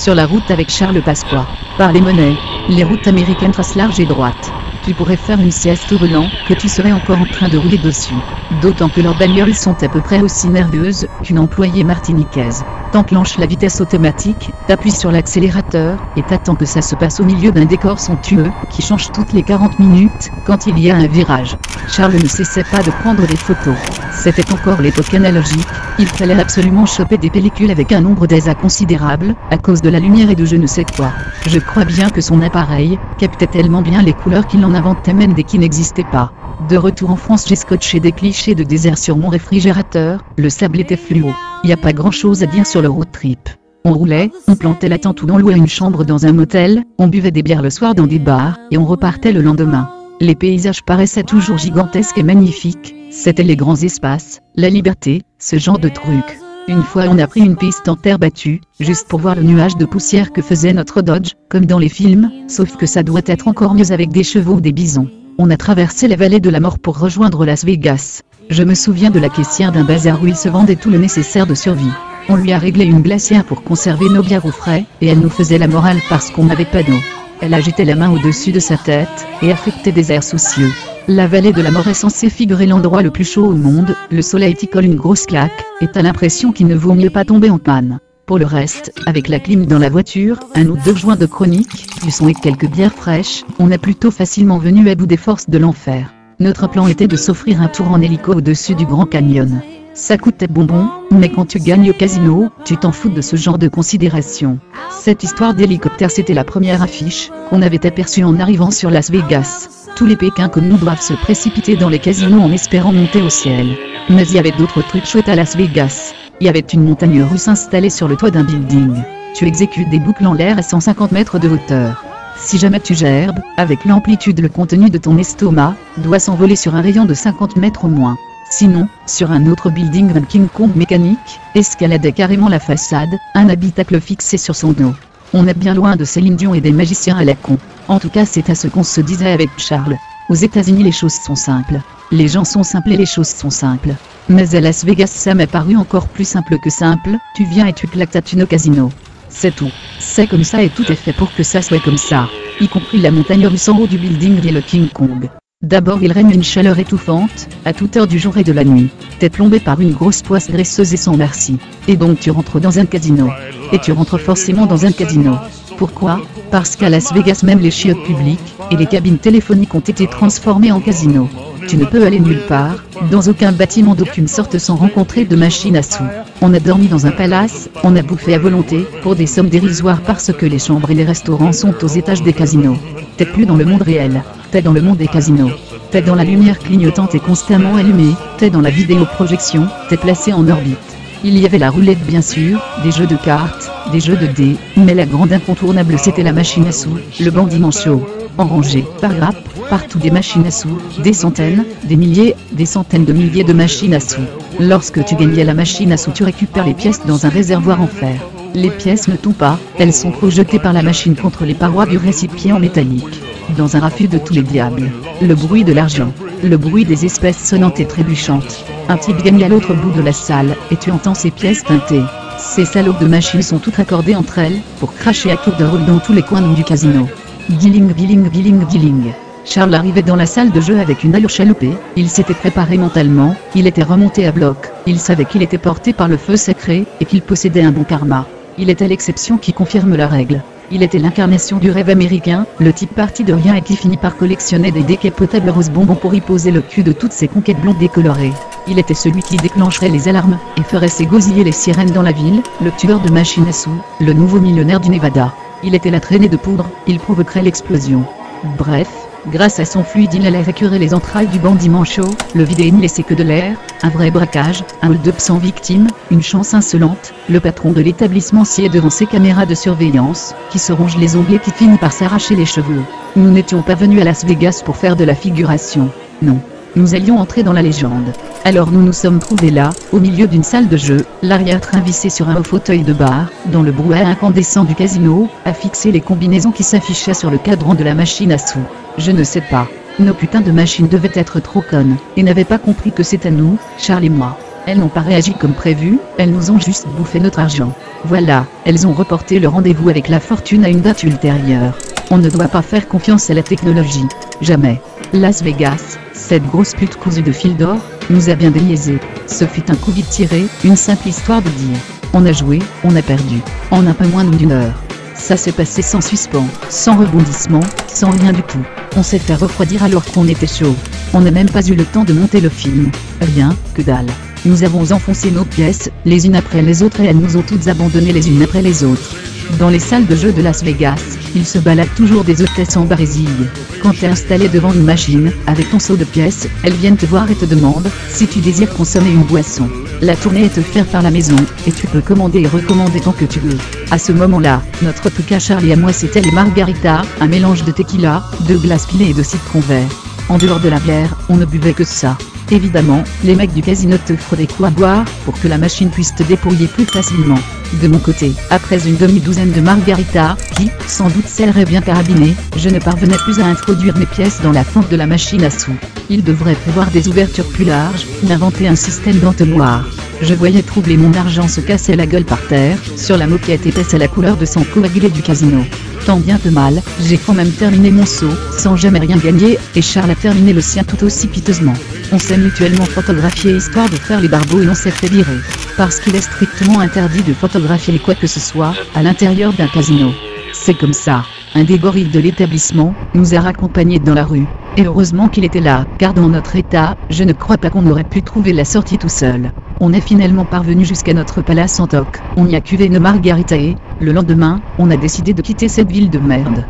Sur la route avec Charles Pasqua. Par les monnaies. Les routes américaines tracent large et droite. Tu pourrais faire une sieste au volant, que tu serais encore en train de rouler dessus. D'autant que leurs bagnoles sont à peu près aussi nerveuses qu'une employée martiniquaise. T'enclenches la vitesse automatique, t'appuies sur l'accélérateur, et t'attends que ça se passe au milieu d'un décor somptueux, qui change toutes les 40 minutes, quand il y a un virage. Charles ne cessait pas de prendre des photos. C'était encore l'époque analogique, il fallait absolument choper des pellicules avec un nombre d'ESA considérable, à cause de la lumière et de je ne sais quoi. Je crois bien que son appareil captait tellement bien les couleurs qu'il en inventait même des qui n'existaient pas. De retour en France, j'ai scotché des clichés de désert sur mon réfrigérateur, le sable était fluo. Y a pas grand chose à dire sur le road trip. On roulait, on plantait la tente ou on louait une chambre dans un motel, on buvait des bières le soir dans des bars, et on repartait le lendemain. Les paysages paraissaient toujours gigantesques et magnifiques, c'était les grands espaces, la liberté, ce genre de truc. Une fois on a pris une piste en terre battue, juste pour voir le nuage de poussière que faisait notre Dodge, comme dans les films, sauf que ça doit être encore mieux avec des chevaux ou des bisons. On a traversé la vallée de la mort pour rejoindre Las Vegas. Je me souviens de la caissière d'un bazar où il se vendait tout le nécessaire de survie. On lui a réglé une glacière pour conserver nos bières au frais, et elle nous faisait la morale parce qu'on n'avait pas d'eau. Elle agitait la main au-dessus de sa tête, et affectait des airs soucieux. La vallée de la mort est censée figurer l'endroit le plus chaud au monde, le soleil t'y colle une grosse claque, et t'as l'impression qu'il ne vaut mieux pas tomber en panne. Pour le reste, avec la clim dans la voiture, un ou deux joints de chronique, du son et quelques bières fraîches, on a plutôt facilement venu à bout des forces de l'enfer. Notre plan était de s'offrir un tour en hélico au-dessus du Grand Canyon. Ça coûtait bonbon, mais quand tu gagnes au casino, tu t'en fous de ce genre de considération. Cette histoire d'hélicoptère, c'était la première affiche qu'on avait aperçue en arrivant sur Las Vegas. Tous les Pékins comme nous doivent se précipiter dans les casinos en espérant monter au ciel. Mais il y avait d'autres trucs chouettes à Las Vegas. Il y avait une montagne russe installée sur le toit d'un building. Tu exécutes des boucles en l'air à 150 mètres de hauteur. Si jamais tu gerbes, avec l'amplitude, le contenu de ton estomac doit s'envoler sur un rayon de 50 mètres au moins. Sinon, sur un autre building, un King Kong mécanique escaladait carrément la façade, un habitacle fixé sur son dos. On est bien loin de Céline Dion et des magiciens à la con. En tout cas, c'est à ce qu'on se disait avec Charles. Aux États-Unis, les choses sont simples. Les gens sont simples et les choses sont simples. Mais à Las Vegas, ça m'a paru encore plus simple que simple. Tu viens et tu claques ta thune au casino. C'est tout. C'est comme ça et tout est fait pour que ça soit comme ça. Y compris la montagne russe en haut du building et le King Kong. D'abord, il règne une chaleur étouffante, à toute heure du jour et de la nuit. T'es plombé par une grosse poisse graisseuse et sans merci. Et donc tu rentres dans un casino. Et tu rentres forcément dans un casino. Pourquoi? Parce qu'à Las Vegas, même les chiottes publiques et les cabines téléphoniques ont été transformées en casino. Tu ne peux aller nulle part, dans aucun bâtiment d'aucune sorte sans rencontrer de machines à sous. On a dormi dans un palace, on a bouffé à volonté, pour des sommes dérisoires parce que les chambres et les restaurants sont aux étages des casinos. T'es plus dans le monde réel, t'es dans le monde des casinos. T'es dans la lumière clignotante et constamment allumée, t'es dans la vidéoprojection, t'es placé en orbite. Il y avait la roulette bien sûr, des jeux de cartes, des jeux de dés, mais la grande incontournable c'était la machine à sous, le bandit manchot. En rangée, par grappe, partout des machines à sous, des centaines, des milliers, des centaines de milliers de machines à sous. Lorsque tu gagnes à la machine à sous, tu récupères les pièces dans un réservoir en fer. Les pièces ne tombent pas, elles sont projetées par la machine contre les parois du récipient métallique. Dans un raffut de tous les diables. Le bruit de l'argent. Le bruit des espèces sonnantes et trébuchantes. Un type gagne à l'autre bout de la salle, et tu entends ces pièces teintées. Ces salauds de machines sont toutes accordées entre elles, pour cracher à tour de rôle dans tous les coins du casino. Guiling, guiling, guiling, guiling. Charles arrivait dans la salle de jeu avec une allure chaloupée, il s'était préparé mentalement, il était remonté à bloc, il savait qu'il était porté par le feu sacré, et qu'il possédait un bon karma. Il était l'exception qui confirme la règle. Il était l'incarnation du rêve américain, le type parti de rien et qui finit par collectionner des décapotables roses bonbons pour y poser le cul de toutes ses conquêtes blondes décolorées. Il était celui qui déclencherait les alarmes, et ferait s'égosiller les sirènes dans la ville, le tueur de machines à sous, le nouveau millionnaire du Nevada. Il était la traînée de poudre, il provoquerait l'explosion. Bref, grâce à son fluide il allait récurer les entrailles du bandit manchot, le vider et n'y laisser que de l'air, un vrai braquage, un hold-up sans victime, une chance insolente, le patron de l'établissement sied devant ses caméras de surveillance, qui se ronge les ongles et qui finit par s'arracher les cheveux. Nous n'étions pas venus à Las Vegas pour faire de la figuration, non. Nous allions entrer dans la légende. Alors nous nous sommes trouvés là, au milieu d'une salle de jeu, l'arrière-train vissé sur un haut fauteuil de bar, dans le brouhaha incandescent du casino, à fixer les combinaisons qui s'affichaient sur le cadran de la machine à sous. Je ne sais pas. Nos putains de machines devaient être trop connes, et n'avaient pas compris que c'est à nous, Charles et moi. Elles n'ont pas réagi comme prévu, elles nous ont juste bouffé notre argent. Voilà, elles ont reporté le rendez-vous avec la fortune à une date ultérieure. On ne doit pas faire confiance à la technologie. Jamais. Las Vegas, cette grosse pute cousue de fil d'or, nous a bien déniaisé. Ce fut un coup vite tiré, une simple histoire de dire. On a joué, on a perdu. En un peu moins d'une heure. Ça s'est passé sans suspens, sans rebondissement, sans rien du tout. On s'est fait refroidir alors qu'on était chaud. On n'a même pas eu le temps de monter le film. Rien, que dalle. Nous avons enfoncé nos pièces, les unes après les autres et elles nous ont toutes abandonnées les unes après les autres. Dans les salles de jeux de Las Vegas, il se balade toujours des hôtesses en barésie. Quand t'es installé devant une machine, avec ton seau de pièces, elles viennent te voir et te demandent si tu désires consommer une boisson. La tournée est offerte par la maison, et tu peux commander et recommander tant que tu veux. À ce moment-là, notre truc à Charlie et à moi c'était les margaritas, un mélange de tequila, de glace pilée et de citron vert. En dehors de la bière, on ne buvait que ça. Évidemment, les mecs du casino t'offrent des coups à boire, pour que la machine puisse te dépouiller plus facilement. De mon côté, après une demi-douzaine de margaritas, qui, sans doute seraient bien carabinées, je ne parvenais plus à introduire mes pièces dans la fente de la machine à sous. Il devrait prévoir des ouvertures plus larges, ou inventer un système d'entonnoir. Je voyais troubler mon argent se casser la gueule par terre, sur la moquette épaisse à la couleur de sang coagulé du casino. Tant bien que mal, j'ai quand même terminé mon saut, sans jamais rien gagner, et Charles a terminé le sien tout aussi piteusement. On s'est mutuellement photographié histoire de faire les barbeaux et on s'est fait virer. Parce qu'il est strictement interdit de photographier quoi que ce soit, à l'intérieur d'un casino. C'est comme ça. Un des gorilles de l'établissement nous a raccompagnés dans la rue. Et heureusement qu'il était là, car dans notre état, je ne crois pas qu'on aurait pu trouver la sortie tout seul. On est finalement parvenu jusqu'à notre palace en toc. On y a cuvé nos margaritas et, le lendemain, on a décidé de quitter cette ville de merde.